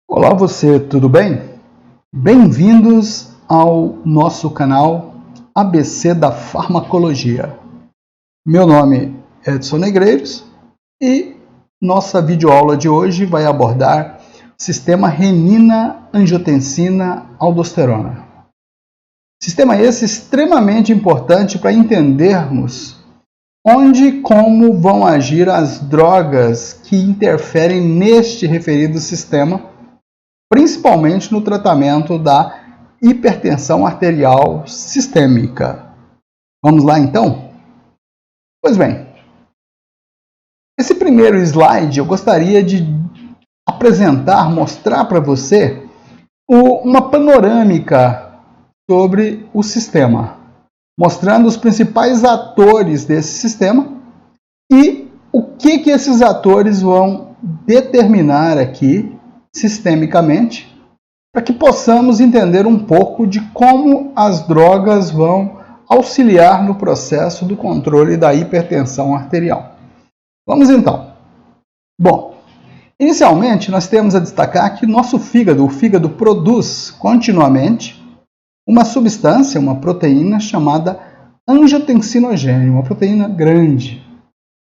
Olá você, tudo bem? Bem-vindos ao nosso canal ABC da Farmacologia. Meu nome é Edson Negreiros e nossa videoaula de hoje vai abordar o sistema renina-angiotensina-aldosterona. Sistema esse extremamente importante para entendermos onde e como vão agir as drogas que interferem neste referido sistema, principalmente no tratamento da hipertensão arterial sistêmica. Vamos lá então? Pois bem, esse primeiro slide eu gostaria de apresentar, mostrar para você uma panorâmica sobre o sistema, mostrando os principais atores desse sistema e o que esses atores vão determinar aqui sistemicamente, para que possamos entender um pouco de como as drogas vão auxiliar no processo do controle da hipertensão arterial. Vamos então. Bom, inicialmente nós temos a destacar que nosso fígado, o fígado produz continuamente uma substância, uma proteína chamada angiotensinogênio, uma proteína grande.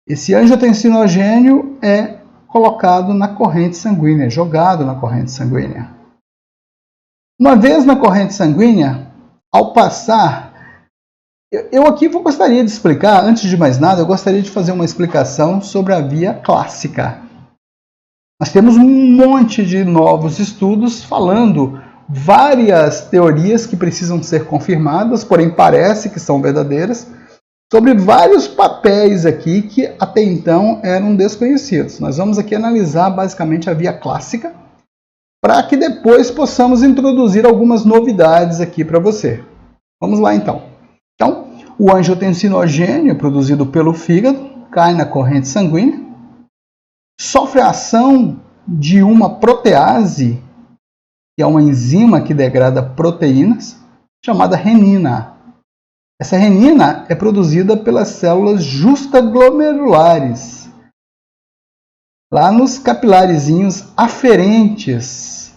Esse angiotensinogênio é colocado na corrente sanguínea, jogado na corrente sanguínea. Uma vez na corrente sanguínea, ao passar, eu aqui gostaria de explicar, antes de mais nada, eu gostaria de fazer uma explicação sobre a via clássica. Nós temos um monte de novos estudos falando várias teorias que precisam ser confirmadas, porém parece que são verdadeiras, sobre vários papéis aqui que até então eram desconhecidos. Nós vamos aqui analisar basicamente a via clássica, para que depois possamos introduzir algumas novidades aqui para você. Vamos lá então. Então, o angiotensinogênio produzido pelo fígado cai na corrente sanguínea, sofre a ação de uma protease, que é uma enzima que degrada proteínas, chamada renina. Essa renina é produzida pelas células justaglomerulares, lá nos capilarezinhos aferentes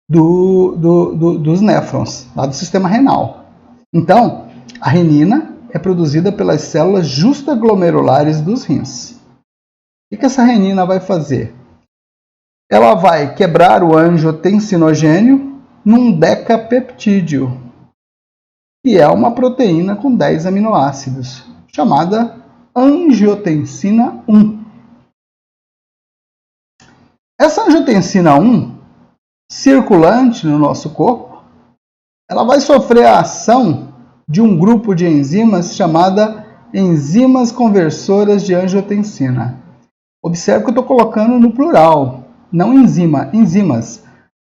dos néfrons, lá do sistema renal. Então, a renina é produzida pelas células justaglomerulares dos rins. O que essa renina vai fazer? Ela vai quebrar o angiotensinogênio num decapeptídeo, que é uma proteína com 10 aminoácidos, chamada angiotensina 1. Essa angiotensina 1, circulante no nosso corpo, ela vai sofrer a ação de um grupo de enzimas chamada enzimas conversoras de angiotensina. Observe que eu estou colocando no plural, não enzima, enzimas,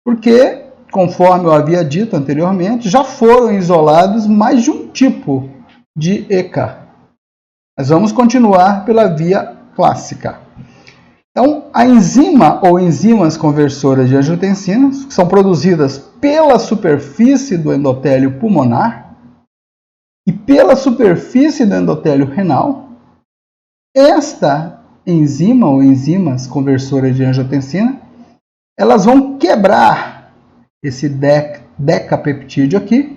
porque, conforme eu havia dito anteriormente, já foram isolados mais de um tipo de ECA. Mas vamos continuar pela via clássica. Então, a enzima ou enzimas conversoras de angiotensina, que são produzidas pela superfície do endotélio pulmonar e pela superfície do endotélio renal, esta enzima ou enzimas conversoras de angiotensina, elas vão quebrar esse decapeptídeo aqui,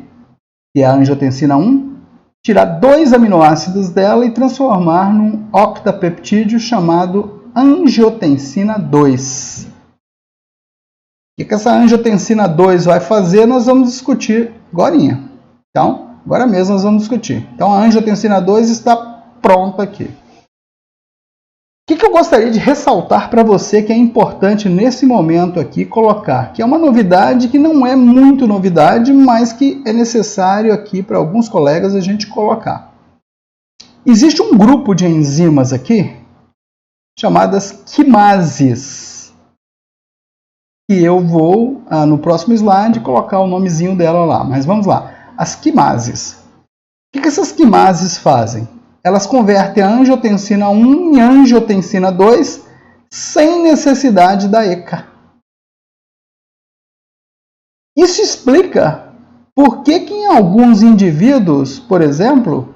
que é a angiotensina 1, tirar 2 aminoácidos dela e transformar num octapeptídeo chamado angiotensina 2. O que essa angiotensina 2 vai fazer, nós vamos discutir agora. Então, agora mesmo nós vamos discutir. Então, a angiotensina 2 está pronta aqui. O que eu gostaria de ressaltar para você que é importante nesse momento aqui colocar, que é uma novidade que não é muito novidade, mas que é necessário aqui para alguns colegas a gente colocar. Existe um grupo de enzimas aqui, chamadas quimases, e eu vou, no próximo slide, colocar o nomezinho dela lá, mas vamos lá. As quimases. O que essas quimases fazem? Elas convertem a angiotensina 1 em angiotensina 2 sem necessidade da ECA. Isso explica por que em alguns indivíduos, por exemplo,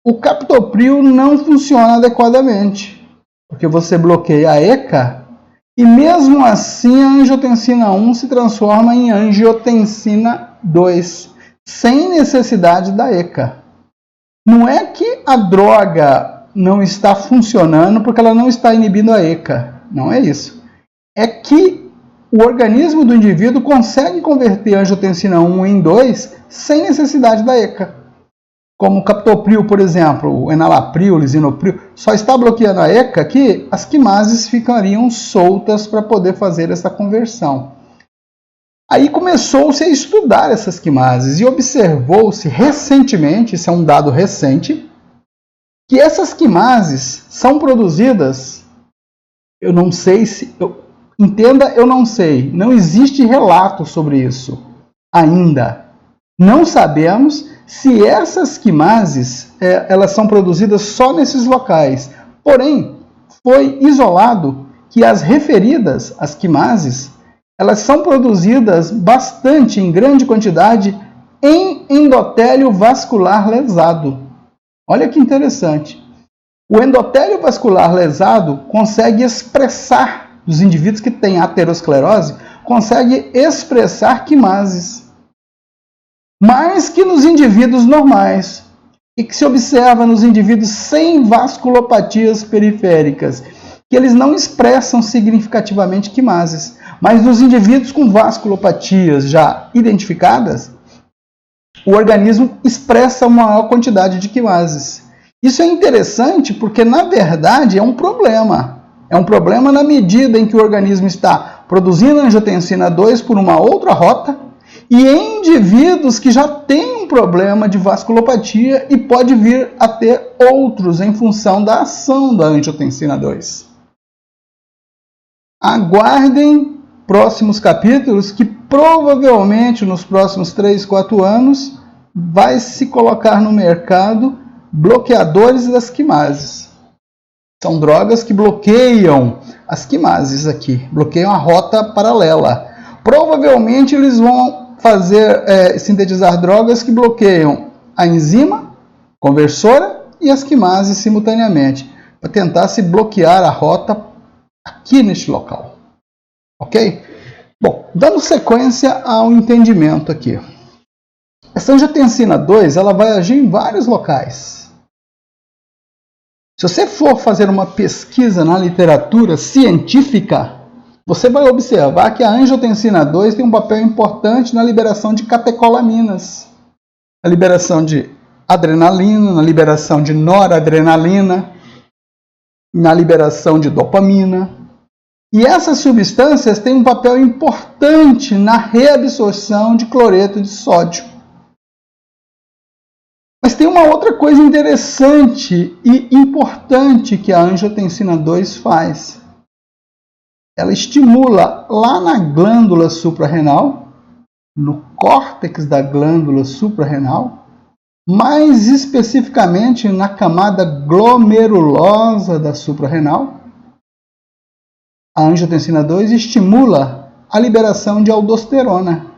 o captopril não funciona adequadamente. Porque você bloqueia a ECA E mesmo assim, a angiotensina 1 se transforma em angiotensina 2, sem necessidade da ECA. Não é que a droga não está funcionando porque ela não está inibindo a ECA. Não é isso. É que o organismo do indivíduo consegue converter a angiotensina 1 em 2 sem necessidade da ECA. Como o captopril, por exemplo, o enalapril, o lisinopril, só está bloqueando a ECA que as quimases ficariam soltas para poder fazer essa conversão. Aí começou-se a estudar essas quimases e observou-se recentemente, isso é um dado recente, que essas quimases são produzidas, eu não sei se... Entenda, eu não sei, não existe relato sobre isso ainda. Não sabemos se essas quimases elas são produzidas só nesses locais. Porém, foi isolado que as referidas, as quimases, elas são produzidas bastante, em grande quantidade, em endotélio vascular lesado. Olha que interessante. O endotélio vascular lesado consegue expressar, dos indivíduos que têm aterosclerose, consegue expressar quimases. Mais que nos indivíduos normais, e que se observa nos indivíduos sem vasculopatias periféricas, que eles não expressam significativamente quimases. Mas nos indivíduos com vasculopatias já identificadas, o organismo expressa uma maior quantidade de quimases. Isso é interessante porque, na verdade, é um problema. É um problema na medida em que o organismo está produzindo angiotensina 2 por uma outra rota e em indivíduos que já têm um problema de vasculopatia e pode vir a ter outros em função da ação da angiotensina 2. Aguardem próximos capítulos que provavelmente nos próximos 3, 4 anos vai se colocar no mercado bloqueadores das quimases. São drogas que bloqueiam as quimases aqui, bloqueiam a rota paralela. Provavelmente eles vão sintetizar drogas que bloqueiam a enzima conversora e as quimases simultaneamente, para tentar se bloquear a rota aqui neste local. Ok? Bom, dando sequência ao entendimento aqui. Essa angiotensina 2 ela vai agir em vários locais. Se você for fazer uma pesquisa na literatura científica, você vai observar que a angiotensina 2 tem um papel importante na liberação de catecolaminas, na liberação de adrenalina, na liberação de noradrenalina, na liberação de dopamina. E essas substâncias têm um papel importante na reabsorção de cloreto de sódio. Mas tem uma outra coisa interessante e importante que a angiotensina 2 faz. Ela estimula lá na glândula suprarrenal, no córtex da glândula suprarrenal, mais especificamente na camada glomerulosa da suprarrenal. A angiotensina 2 estimula a liberação de aldosterona.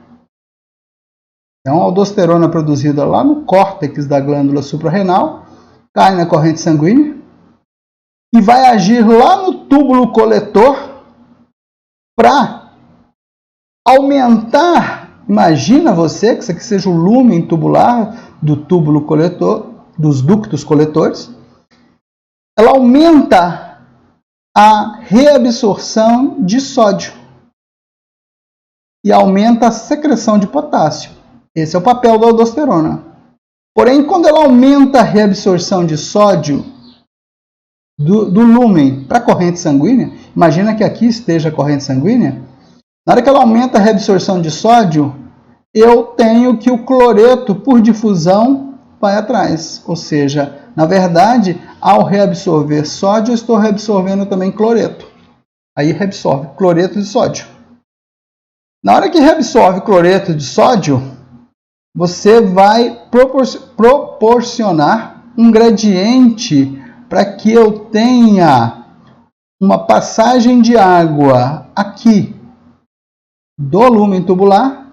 Então, a aldosterona produzida lá no córtex da glândula suprarrenal cai na corrente sanguínea e vai agir lá no túbulo coletor para aumentar. Imagina você que isso aqui seja o lúmen tubular do túbulo coletor, dos ductos coletores. Ela aumenta a reabsorção de sódio e aumenta a secreção de potássio. Esse é o papel da aldosterona. Porém, quando ela aumenta a reabsorção de sódio do lúmen para a corrente sanguínea, imagina que aqui esteja a corrente sanguínea, na hora que ela aumenta a reabsorção de sódio, eu tenho que o cloreto, por difusão, vai atrás. Ou seja, na verdade, ao reabsorver sódio, eu estou reabsorvendo também cloreto. Aí reabsorve cloreto de sódio. Na hora que reabsorve cloreto de sódio, você vai proporcionar um gradiente para que eu tenha uma passagem de água aqui do lúmen tubular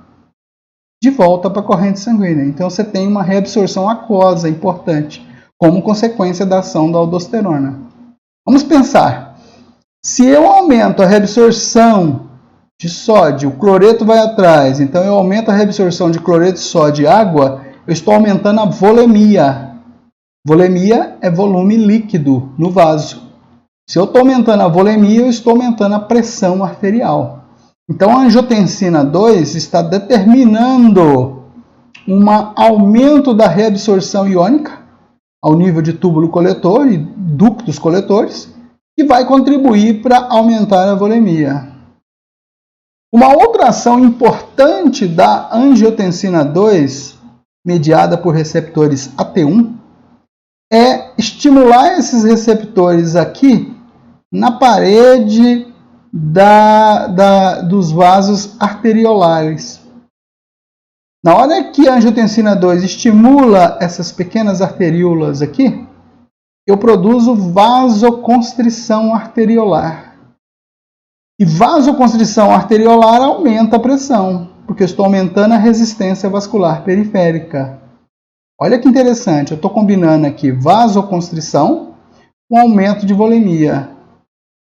de volta para a corrente sanguínea. Então você tem uma reabsorção aquosa importante, como consequência da ação da aldosterona. Vamos pensar. Se eu aumento a reabsorção de sódio, o cloreto vai atrás, então eu aumento a reabsorção de cloreto de sódio e água, eu estou aumentando a volemia. Volemia é volume líquido no vaso. Se eu estou aumentando a volemia, eu estou aumentando a pressão arterial. Então a angiotensina 2 está determinando um aumento da reabsorção iônica ao nível de túbulo coletor e ductos coletores, que vai contribuir para aumentar a volemia. Uma outra ação importante da angiotensina 2, mediada por receptores AT1, é estimular esses receptores aqui na parede dos vasos arteriolares. Na hora que a angiotensina 2 estimula essas pequenas arteríolas aqui, eu produzo vasoconstrição arteriolar. E vasoconstrição arteriolar aumenta a pressão, porque eu estou aumentando a resistência vascular periférica. Olha que interessante, eu estou combinando aqui vasoconstrição com aumento de volemia.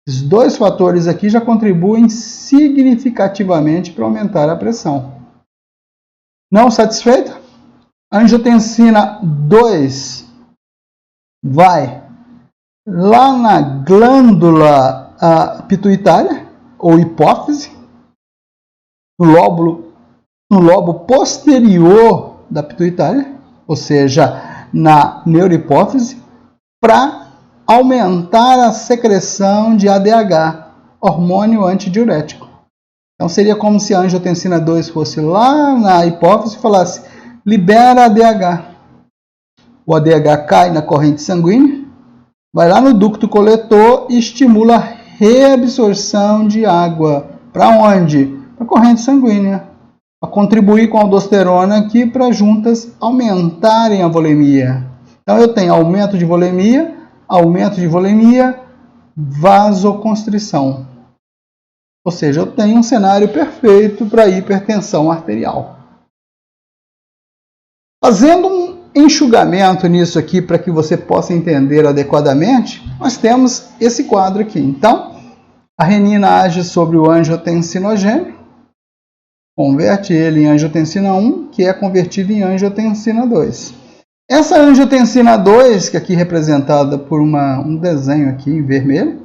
Esses dois fatores aqui já contribuem significativamente para aumentar a pressão. Não satisfeito? A angiotensina 2 vai lá na glândula pituitária, ou hipófise, no lobo posterior da pituitária, ou seja, na neurohipófise, para aumentar a secreção de ADH, hormônio antidiurético. Então seria como se a angiotensina 2 fosse lá na hipófise e falasse, libera ADH. O ADH cai na corrente sanguínea, vai lá no ducto coletor e estimula a reabsorção de água. Para onde? Para a corrente sanguínea. Para contribuir com a aldosterona aqui para juntas aumentarem a volemia. Então eu tenho aumento de volemia, vasoconstrição. Ou seja, eu tenho um cenário perfeito para hipertensão arterial. Fazendo um enxugamento nisso aqui para que você possa entender adequadamente, nós temos esse quadro aqui. Então, a renina age sobre o angiotensinogênio, converte ele em angiotensina 1, que é convertido em angiotensina 2. Essa angiotensina 2, que aqui é representada por um desenho aqui em vermelho,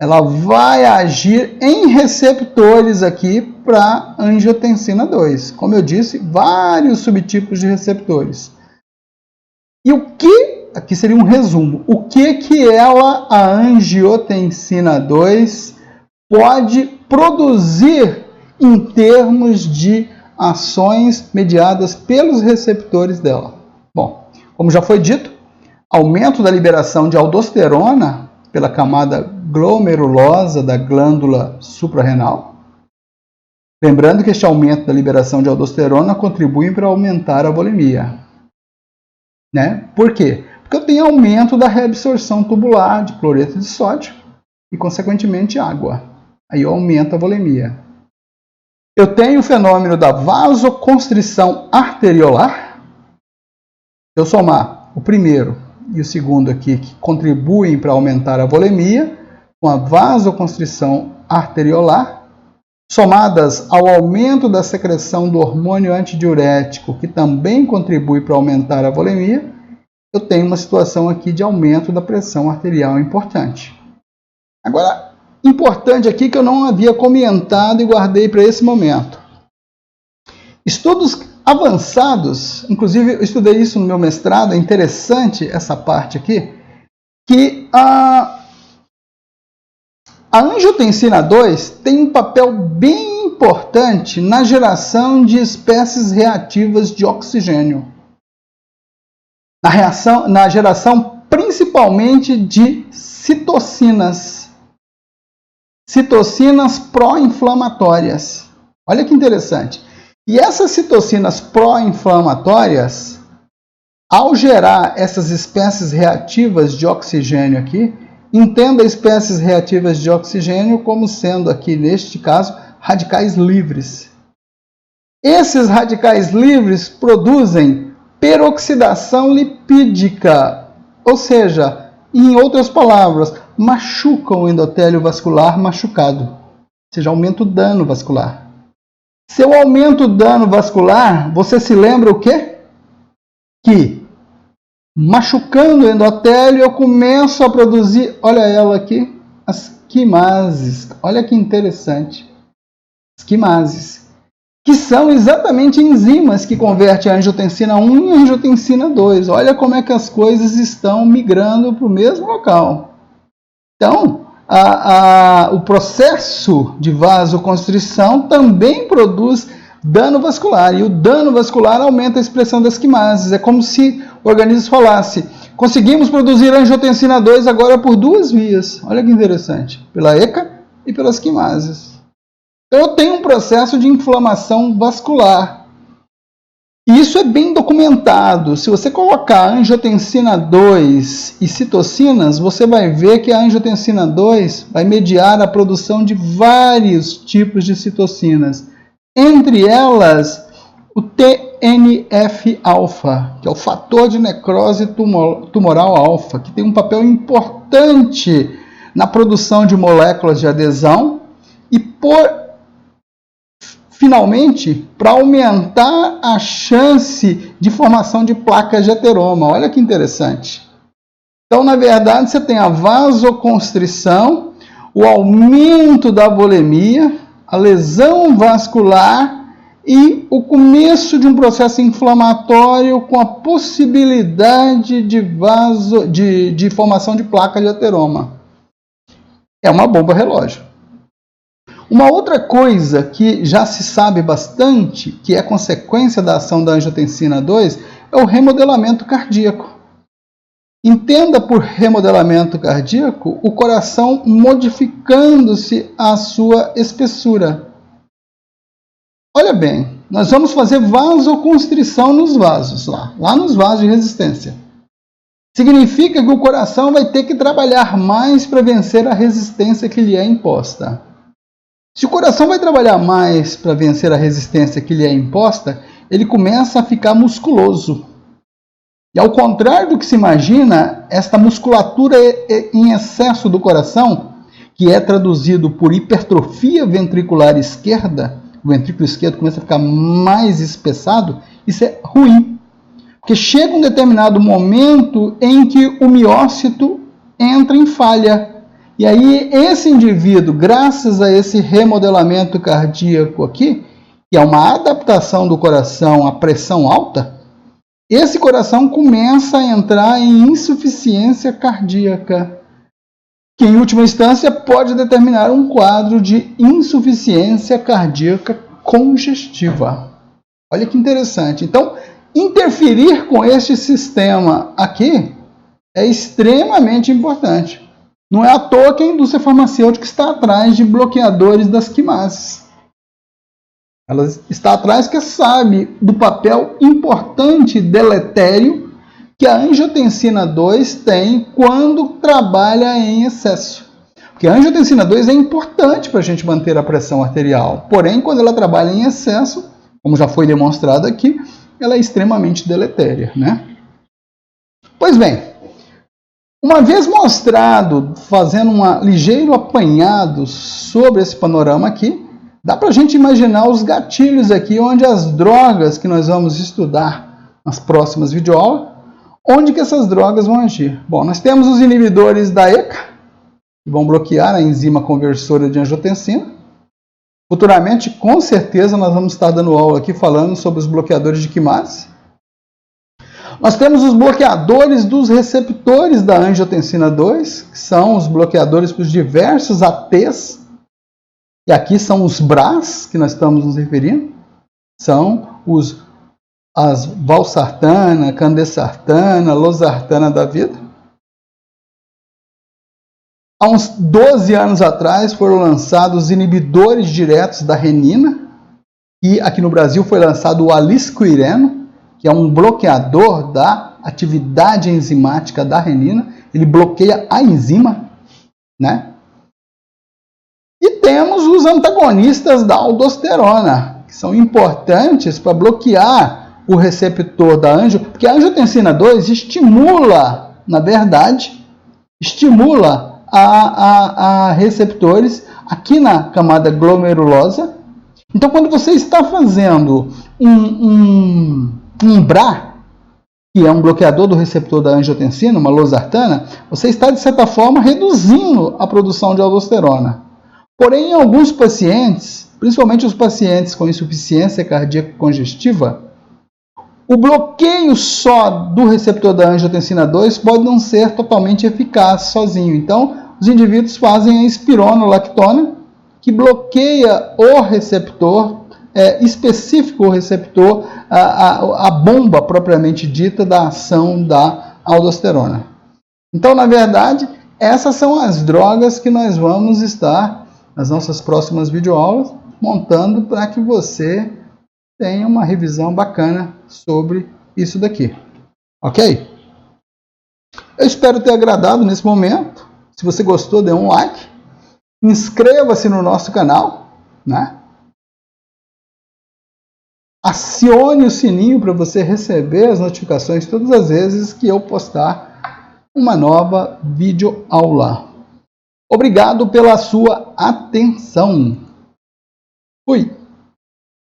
ela vai agir em receptores aqui para angiotensina 2. Como eu disse, vários subtipos de receptores. E o que, aqui seria um resumo, o que ela, a angiotensina 2, pode produzir em termos de ações mediadas pelos receptores dela? Bom, como já foi dito, aumento da liberação de aldosterona pela camada glomerulosa da glândula suprarrenal. Lembrando que este aumento da liberação de aldosterona contribui para aumentar a volemia. Né? Por quê? Porque eu tenho aumento da reabsorção tubular de cloreto de sódio e, consequentemente, água. Aí eu aumento a volemia. Eu tenho o fenômeno da vasoconstrição arteriolar. Se eu somar o primeiro e o segundo aqui, que contribuem para aumentar a volemia, com a vasoconstrição arteriolar, somadas ao aumento da secreção do hormônio antidiurético, que também contribui para aumentar a volemia, eu tenho uma situação aqui de aumento da pressão arterial importante. Agora, importante aqui que eu não havia comentado e guardei para esse momento. Estudos avançados, inclusive eu estudei isso no meu mestrado, é interessante essa parte aqui, que a angiotensina 2 tem um papel bem importante na geração de espécies reativas de oxigênio. Na geração principalmente de citocinas. Citocinas pró-inflamatórias. Olha que interessante. E essas citocinas pró-inflamatórias, ao gerar essas espécies reativas de oxigênio aqui, entenda espécies reativas de oxigênio como sendo aqui, neste caso, radicais livres. Esses radicais livres produzem peroxidação lipídica, ou seja, em outras palavras, machucam o endotélio vascular machucado, ou seja, aumenta o dano vascular. Se eu aumento o dano vascular, você se lembra o quê? Que machucando o endotélio eu começo a produzir, olha ela aqui, as quimases. Olha que interessante. As quimases, que são exatamente enzimas que convertem a angiotensina 1 em angiotensina 2. Olha como é que as coisas estão migrando para o mesmo local. Então, o processo de vasoconstrição também produz dano vascular, e o dano vascular aumenta a expressão das quimases. É como se o organismo falasse: conseguimos produzir angiotensina 2 agora por duas vias. Olha que interessante, pela ECA e pelas quimases. Então eu tenho um processo de inflamação vascular. E isso é bem documentado. Se você colocar angiotensina 2 e citocinas, você vai ver que a angiotensina 2 vai mediar a produção de vários tipos de citocinas. Entre elas, o TNF-alfa, que é o fator de necrose tumoral alfa, que tem um papel importante na produção de moléculas de adesão e, finalmente, para aumentar a chance de formação de placas de ateroma. Olha que interessante. Então, na verdade, você tem a vasoconstrição, o aumento da volemia, a lesão vascular e o começo de um processo inflamatório com a possibilidade de formação de placa de ateroma. É uma bomba relógio. Uma outra coisa que já se sabe bastante, que é consequência da ação da angiotensina 2, é o remodelamento cardíaco. Entenda por remodelamento cardíaco o coração modificando-se a sua espessura. Olha bem, nós vamos fazer vasoconstrição nos vasos, lá nos vasos de resistência. Significa que o coração vai ter que trabalhar mais para vencer a resistência que lhe é imposta. Se o coração vai trabalhar mais para vencer a resistência que lhe é imposta, ele começa a ficar musculoso. E ao contrário do que se imagina, esta musculatura em excesso do coração, que é traduzido por hipertrofia ventricular esquerda, o ventrículo esquerdo começa a ficar mais espessado, isso é ruim. Porque chega um determinado momento em que o miócito entra em falha. E aí esse indivíduo, graças a esse remodelamento cardíaco aqui, que é uma adaptação do coração à pressão alta, esse coração começa a entrar em insuficiência cardíaca, que em última instância pode determinar um quadro de insuficiência cardíaca congestiva. Olha que interessante. Então, interferir com este sistema aqui é extremamente importante. Não é à toa que a indústria farmacêutica está atrás de bloqueadores das quimases. Ela está atrás porque sabe do papel importante e deletério que a angiotensina 2 tem quando trabalha em excesso. Porque a angiotensina 2 é importante para a gente manter a pressão arterial. Porém, quando ela trabalha em excesso, como já foi demonstrado aqui, ela é extremamente deletéria, né? Pois bem, uma vez mostrado, fazendo um ligeiro apanhado sobre esse panorama aqui, dá para a gente imaginar os gatilhos aqui, onde as drogas que nós vamos estudar nas próximas videoaulas, onde que essas drogas vão agir. Bom, nós temos os inibidores da ECA, que vão bloquear a enzima conversora de angiotensina. Futuramente, com certeza, nós vamos estar dando aula aqui falando sobre os bloqueadores de quimase. Nós temos os bloqueadores dos receptores da angiotensina 2, que são os bloqueadores para os diversos ATs, e aqui são os BRAs, que nós estamos nos referindo, são as valsartana, candesartana, losartana da vida. Há uns 12 anos atrás foram lançados os inibidores diretos da renina, e aqui no Brasil foi lançado o alisquireno, que é um bloqueador da atividade enzimática da renina. Ele bloqueia a enzima, né? E temos os antagonistas da aldosterona, que são importantes para bloquear o receptor da porque a angiotensina 2 estimula, na verdade, a receptores aqui na camada glomerulosa. Então, quando você está fazendo um BRA, que é um bloqueador do receptor da angiotensina, uma losartana, você está, de certa forma, reduzindo a produção de aldosterona. Porém, em alguns pacientes, principalmente os pacientes com insuficiência cardíaca congestiva, o bloqueio só do receptor da angiotensina 2 pode não ser totalmente eficaz sozinho. Então, os indivíduos fazem a espironolactona, que bloqueia o receptor específico, o receptor, a bomba propriamente dita da ação da aldosterona. Então, na verdade, essas são as drogas que nós vamos estar, nas nossas próximas videoaulas, montando para que você tenha uma revisão bacana sobre isso daqui. Ok? Eu espero ter agradado nesse momento. Se você gostou, dê um like. Inscreva-se no nosso canal, né? Acione o sininho para você receber as notificações todas as vezes que eu postar uma nova videoaula. Obrigado pela sua atenção. Fui!